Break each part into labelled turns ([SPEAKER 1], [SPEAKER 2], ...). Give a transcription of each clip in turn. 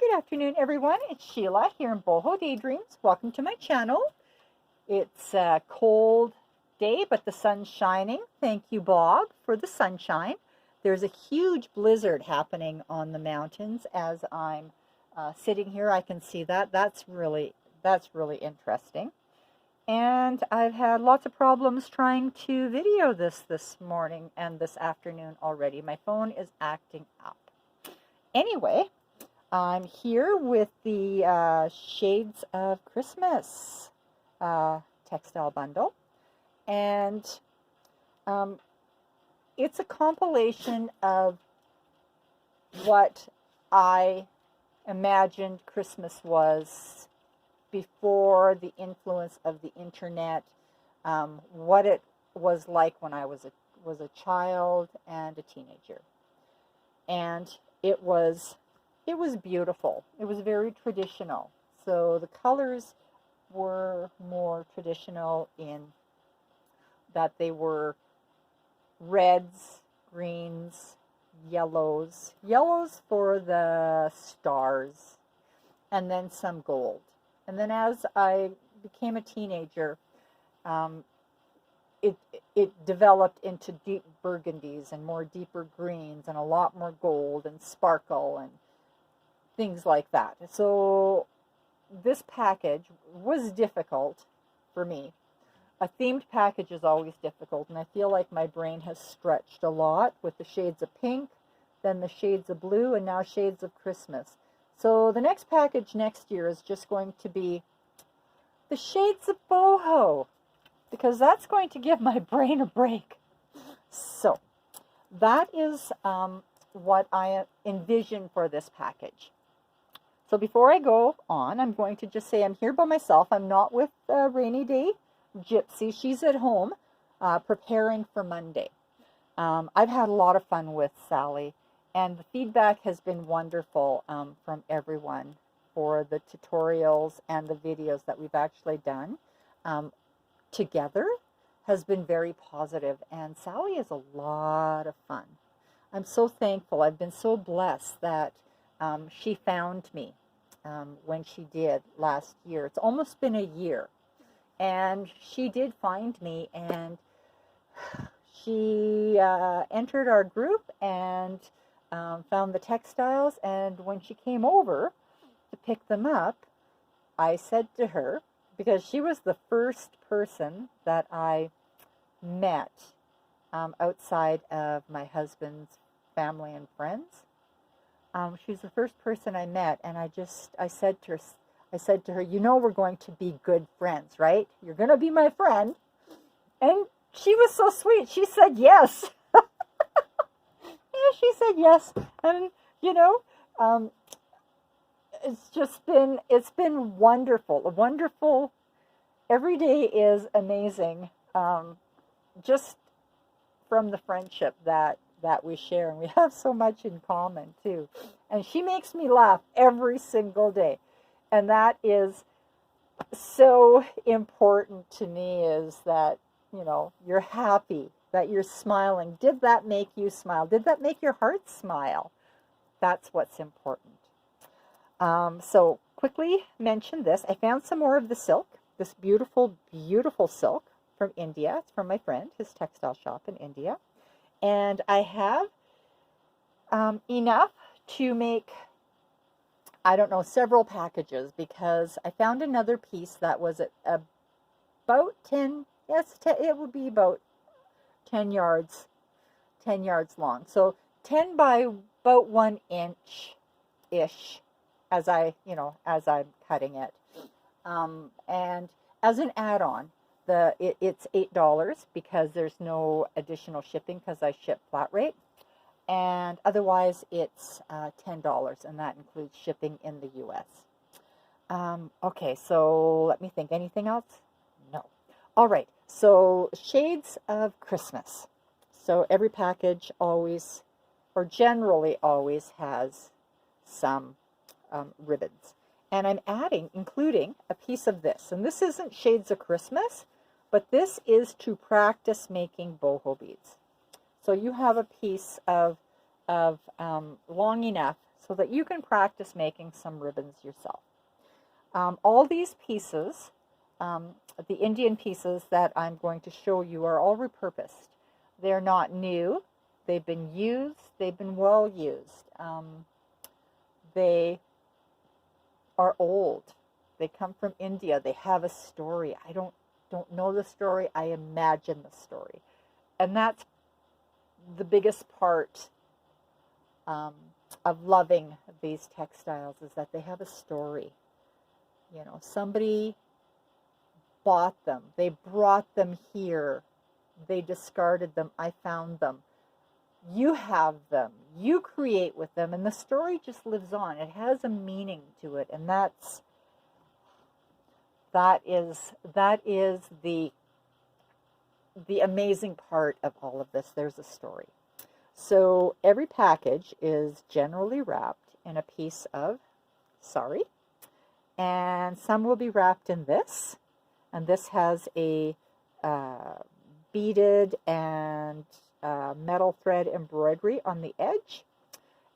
[SPEAKER 1] Good afternoon, everyone. It's Sheila here in Bohodaydreams. Welcome to my channel. It's a cold day, but the sun's shining. Thank you, Bob, for the sunshine. There's a huge blizzard happening on the mountains as I'm sitting here. I can see that. That's really interesting. And I've had lots of problems trying to video this morning and this afternoon already. My phone is acting up. Anyway, I'm here with the Shades of Christmas textile bundle, and it's a compilation of what I imagined Christmas was before the influence of the internet, what it was like when I was a child and a teenager, and it was beautiful. It was very traditional. So the colors were more traditional in that they were reds, greens, yellows for the stars, and then some gold. And then as I became a teenager, it developed into deep burgundies and more deeper greens and a lot more gold and sparkle and things like that. So this package was difficult for me. A themed package is always difficult, and I feel like my brain has stretched a lot with the shades of pink, then the shades of blue, and now shades of Christmas. So the next package next year is just going to be the shades of boho, because that's going to give my brain a break. So that is what I envision for this package. So before I go on, I'm going to just say I'm here by myself. I'm not with Rainy Day Gypsy. She's at home preparing for Monday. I've had a lot of fun with Sally, and the feedback has been wonderful from everyone for the tutorials and the videos that we've actually done together has been very positive, and Sally is a lot of fun. I'm so thankful. I've been so blessed that she found me when she did last year. It's almost been a year, and she did find me, and she entered our group and found the textiles, and when she came over to pick them up, I said to her, because she was the first person that I met outside of my husband's family and friends. She's the first person I met, and I said to her, you know, we're going to be good friends, right? You're going to be my friend. And she was so sweet. She said yes. Yeah, she said yes. And, you know, it's been wonderful. Wonderful. Every day is amazing. Just from the friendship that we share, and we have so much in common too. And she makes me laugh every single day, and that is so important to me, is that, you know, you're happy, that you're smiling. Did that make you smile? Did that make your heart smile? That's what's important. So quickly mention this. I found some more of the silk, this beautiful silk from India. It's from my friend, his textile shop in India. And I have enough to make, I don't know, several packages, because I found another piece that was about 10, it would be about 10 yards long. So 10 by about 1 inch-ish as I'm cutting it. And as an add-on, it's $8 because there's no additional shipping, because I ship flat rate, and otherwise it's $10, and that includes shipping in the US. Okay, so let me think. Anything else? No. All right. So shades of Christmas. So every package always, or generally always, has some ribbons, and I'm including a piece of this, and this isn't shades of Christmas, but this is to practice making boho beads. So you have a piece of long enough so that you can practice making some ribbons yourself. All these pieces, the Indian pieces that I'm going to show you, are all repurposed. They're not new. They've been used. They've been well used. They are old. They come from India. They have a story. I don't know the story. I imagine the story. And that's the biggest part of loving these textiles, is that they have a story. You know, somebody bought them. They brought them here. They discarded them. I found them. You have them. You create with them, and the story just lives on. It has a meaning to it, and that is the amazing part of all of this. There's a story. So every package is generally wrapped in a piece of sari, and some will be wrapped in this, and this has a beaded and metal thread embroidery on the edge,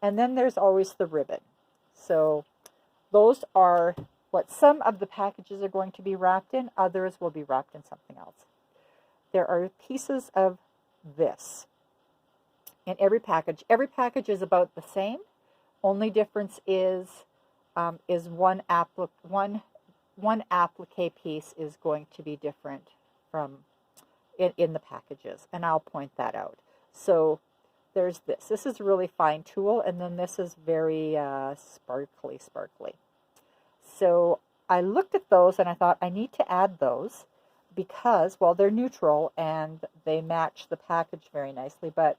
[SPEAKER 1] and then there's always the ribbon. So those are what some of the packages are going to be wrapped in. Others will be wrapped in something else. There are pieces of this in every package. Every package is about the same. Only difference is one applique piece is going to be different from in the packages, and I'll point that out. So there's this. This is a really fine tulle, and then this is very sparkly. So I looked at those and I thought I need to add those because, well, they're neutral and they match the package very nicely. But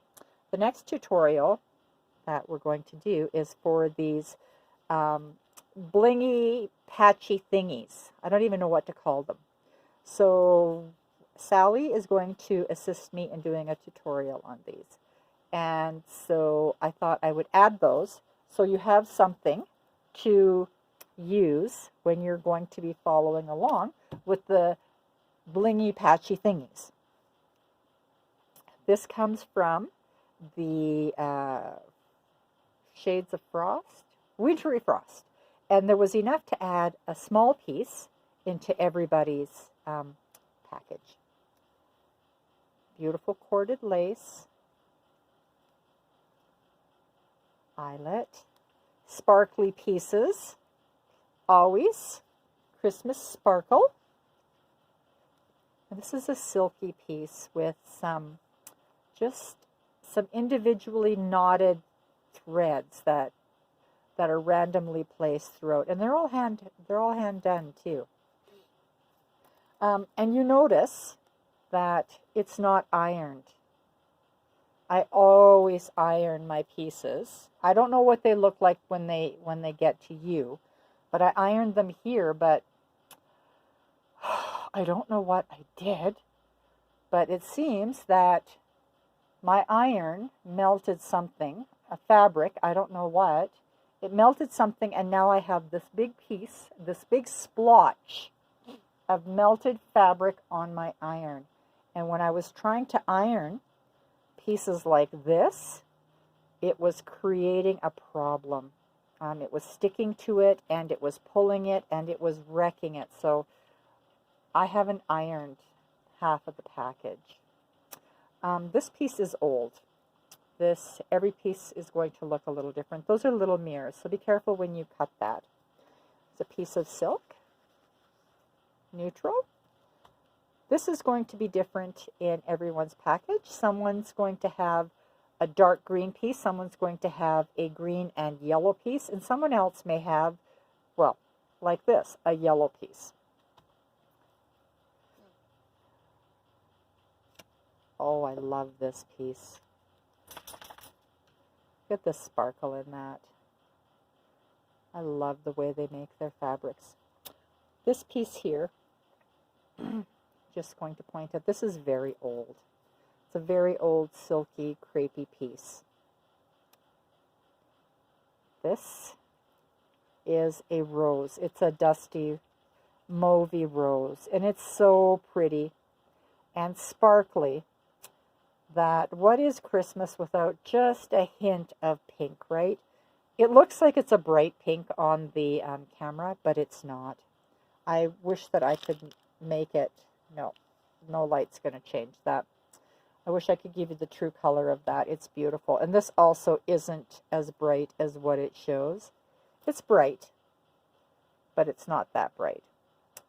[SPEAKER 1] the next tutorial that we're going to do is for these blingy, patchy thingies. I don't even know what to call them. So Sally is going to assist me in doing a tutorial on these. And so I thought I would add those so you have something to use when you're going to be following along with the blingy, patchy thingies. This comes from the Shades of Frost, Wintry Frost. And there was enough to add a small piece into everybody's package. Beautiful corded lace, eyelet, sparkly pieces, always Christmas sparkle. And this is a silky piece with just some individually knotted threads that are randomly placed throughout, and they're all hand done too. And you notice that it's not ironed. I always iron my pieces. I don't know what they look like when they get to you, but I ironed them here, but I don't know what I did. But it seems that my iron melted something, a fabric, I don't know what. It melted something, and now I have this big piece, this big splotch of melted fabric on my iron. And when I was trying to iron pieces like this, it was creating a problem. It was sticking to it, and it was pulling it, and it was wrecking it. So I haven't ironed half of the package. This piece is old. Every piece is going to look a little different. Those are little mirrors, so be careful when you cut that. It's a piece of silk, neutral. This is going to be different in everyone's package. Someone's going to have a dark green piece, someone's going to have a green and yellow piece, and someone else may have, well, like this, a yellow piece. Oh, I love this piece. Look at the sparkle in that. I love the way they make their fabrics. This piece here, just going to point out, this is very old. It's a very old, silky, crepey piece. This is a rose. It's a dusty, mauvey rose, and it's so pretty and sparkly. That what is Christmas without just a hint of pink, right? It looks like it's a bright pink on the camera, but it's not. I wish that I could make it. No, no light's going to change that. I wish I could give you the true color of that. It's beautiful. And this also isn't as bright as what it shows. It's bright, but it's not that bright.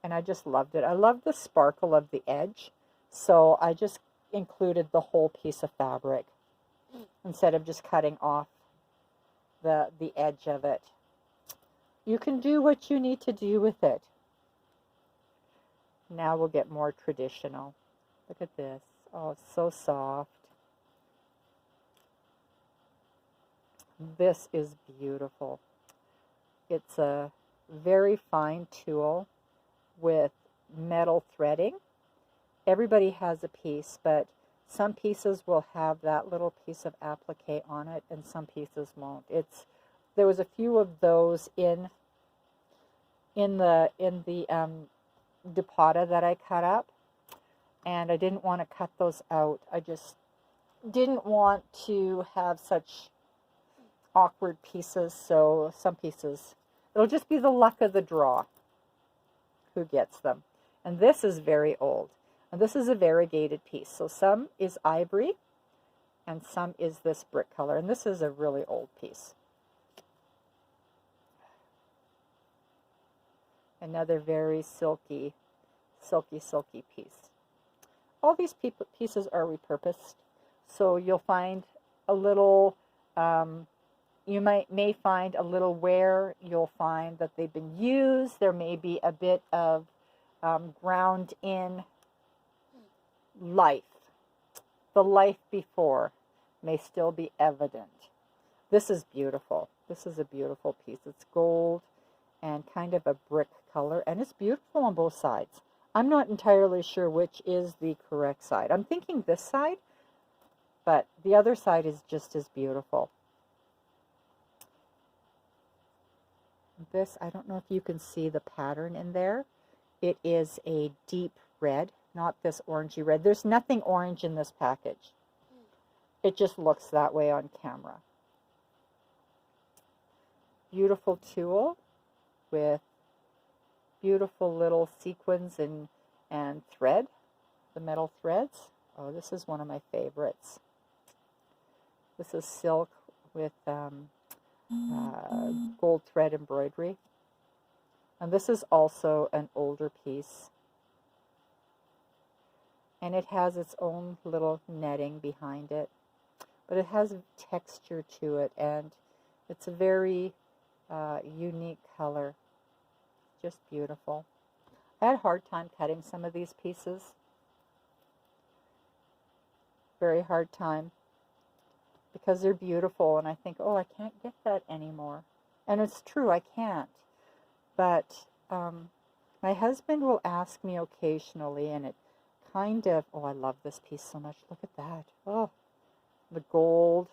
[SPEAKER 1] And I just loved it. I love the sparkle of the edge. So I just included the whole piece of fabric instead of just cutting off the edge of it. You can do what you need to do with it. Now we'll get more traditional. Look at this. Oh, it's so soft. This is beautiful. It's a very fine tulle with metal threading. Everybody has a piece, but some pieces will have that little piece of applique on it, and some pieces won't. There was a few of those in the dupatta that I cut up, and I didn't want to cut those out. I just didn't want to have such awkward pieces, so some pieces, it'll just be the luck of the draw who gets them. And this is very old. And this is a variegated piece. So some is ivory and some is this brick color. And this is a really old piece. Another very silky, silky, silky piece. All these pieces are repurposed. So you'll find a little, you may find a little wear. You'll find that they've been used. There may be a bit of ground in life. The life before may still be evident. This is beautiful. This is a beautiful piece. It's gold and kind of a brick color, and it's beautiful on both sides. I'm not entirely sure which is the correct side. I'm thinking this side, but the other side is just as beautiful. This, I don't know if you can see the pattern in there. It is a deep red, not this orangey red. There's nothing orange in this package. It just looks that way on camera. Beautiful tulle with beautiful little sequins and thread, the metal threads. Oh, this is one of my favorites. This is silk with gold thread embroidery. And this is also an older piece. And it has its own little netting behind it. But it has texture to it, and it's a very unique color. Just beautiful. I had a hard time cutting some of these pieces. Very hard time. Because they're beautiful, and I think, oh, I can't get that anymore. And it's true, I can't. But my husband will ask me occasionally, and it kind of, oh, I love this piece so much. Look at that. Oh, the gold.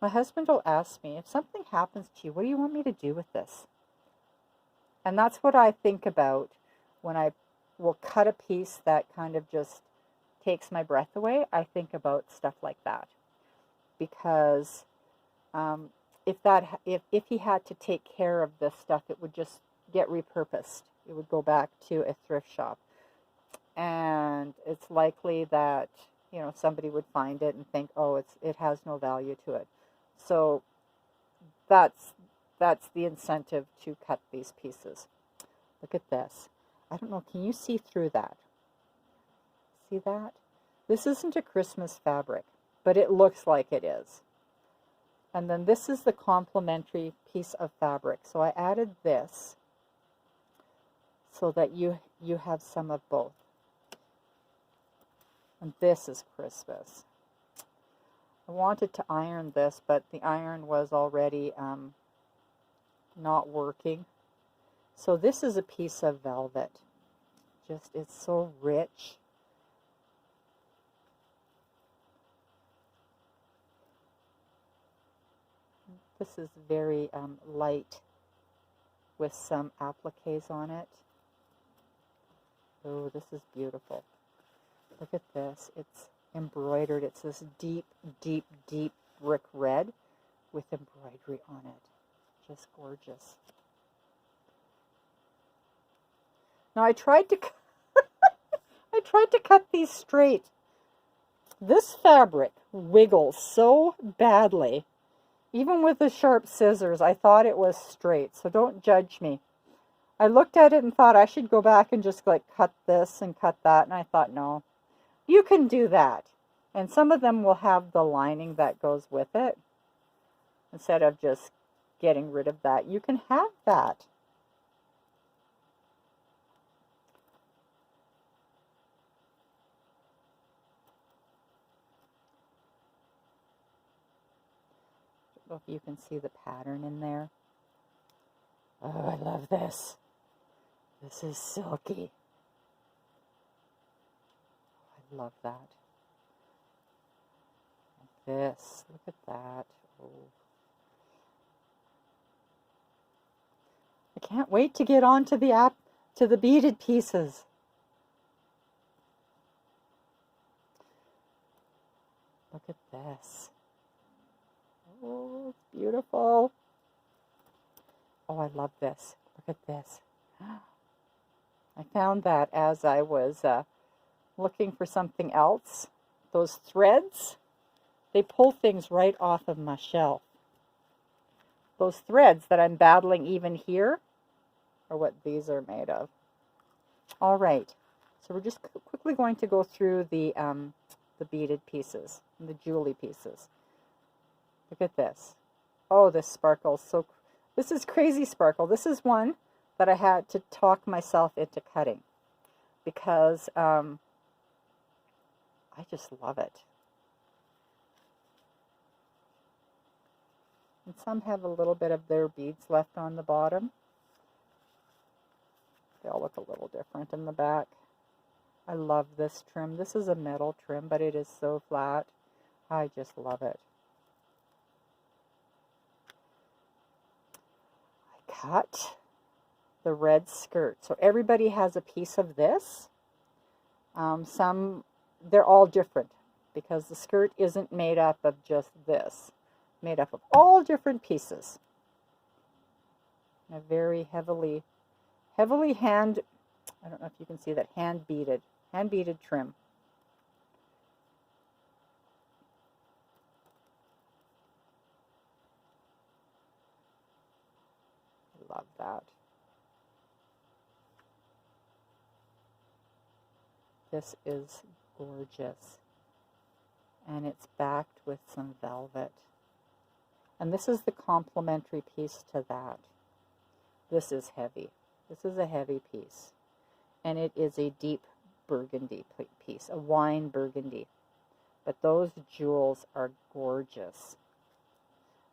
[SPEAKER 1] My husband will ask me, if something happens to you, what do you want me to do with this? And that's what I think about when I will cut a piece that kind of just takes my breath away. I think about stuff like that. Because if he had to take care of this stuff, it would just get repurposed. It would go back to a thrift shop, and it's likely that somebody would find it and think, oh, it has no value to it. So that's the incentive to cut these pieces. Look at this. I don't know. Can you see through that? See that? This isn't a Christmas fabric, but it looks like it is. And then this is the complementary piece of fabric. So I added this so that you have some of both. And this is Christmas. I wanted to iron this, but the iron was already not working. So this is a piece of velvet. It's so rich. This is very light with some appliques on it. Oh, this is beautiful. Look at this. It's embroidered. It's this deep, deep, deep brick red with embroidery on it. just gorgeous. Now I tried to cut these straight. This fabric wiggles so badly. Even with the sharp scissors, I thought it was straight, so don't judge me. I looked at it and thought I should go back and just like cut this and cut that, and I thought, no, you can do that. And some of them will have the lining that goes with it. Instead of just getting rid of that, you can have that. I don't know if you can see the pattern in there. Oh, I love this. This is silky. I love that. This, look at that. Oh. I can't wait to get on to the beaded pieces. Look at this. Oh, it's beautiful. Oh, I love this. Look at this. I found that as I was looking for something else. Those threads, they pull things right off of my shelf. Those threads that I'm battling even here are what these are made of. All right, so we're just quickly going to go through the beaded pieces, the jewelry pieces. Look at this. Oh, this sparkles so. This is crazy sparkle. This is one that I had to talk myself into cutting because I just love it. And some have a little bit of their beads left on the bottom. They all look a little different in the back. I love this trim. This is a metal trim, but it is so flat. I just love it. I cut the red skirt. So everybody has a piece of this. They're all different because the skirt isn't made up of just this. Made up of all different pieces. A very heavily hand, I don't know if you can see that, hand beaded trim. I love that. This is gorgeous. And it's backed with some velvet. And this is the complementary piece to that. This is heavy. This is a heavy piece. And it is a deep burgundy piece, a wine burgundy. But those jewels are gorgeous.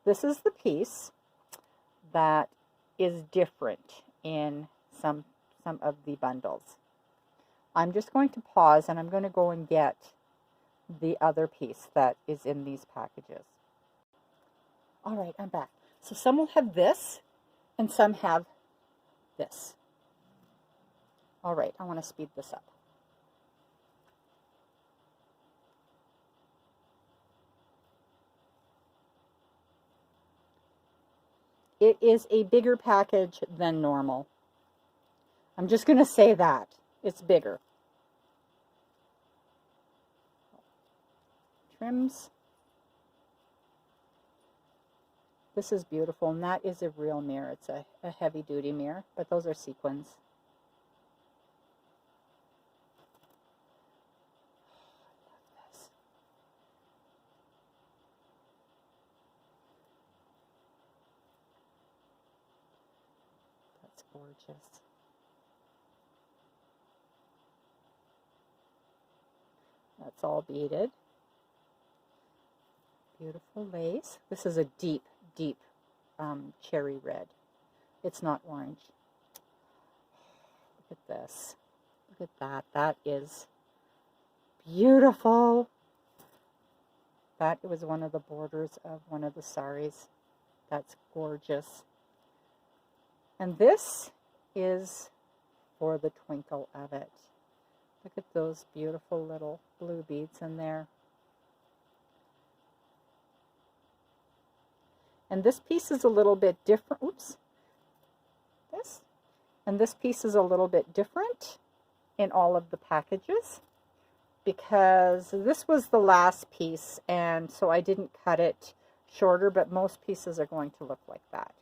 [SPEAKER 1] This is the piece that is different in some of the bundles. I'm just going to pause and I'm going to go and get the other piece that is in these packages. All right, I'm back. So some will have this and some have this. All right, I want to speed this up. It is a bigger package than normal. I'm just going to say that. It's bigger. Trims. This is beautiful, and that is a real mirror. It's a heavy-duty mirror, but those are sequins. I love this. That's gorgeous. That's all beaded. Beautiful lace. This is a deep cherry red. It's not orange. Look at this. Look at that. That is beautiful. That was one of the borders of one of the saris. That's gorgeous. And this is for the twinkle of it. Look at those beautiful little blue beads in there. And this piece is a little bit different. Oops. And this piece is a little bit different in all of the packages because this was the last piece, and so I didn't cut it shorter, but most pieces are going to look like that.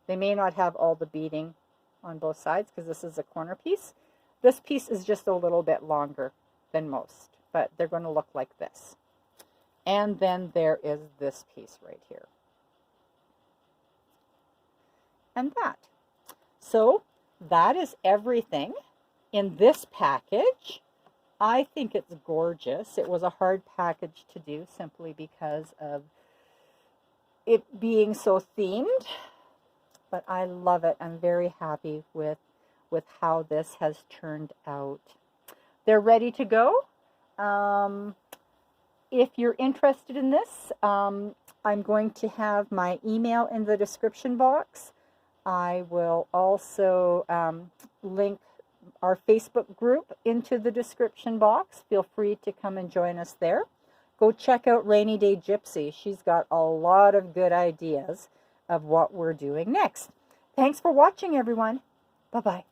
[SPEAKER 1] They may not have all the beading on both sides because this is a corner piece. This piece is just a little bit longer than most, but they're going to look like this. And then there is this piece right here. And that. So that is everything in this package. I think it's gorgeous. It was a hard package to do simply because of it being so themed, but I love it. I'm very happy with how this has turned out. They're ready to go. If you're interested in this, I'm going to have my email in the description box. I will also link our Facebook group into the description box. Feel free to come and join us there. Go check out Rainy Day Gypsy. She's got a lot of good ideas of what we're doing next. Thanks for watching, everyone. Bye-bye.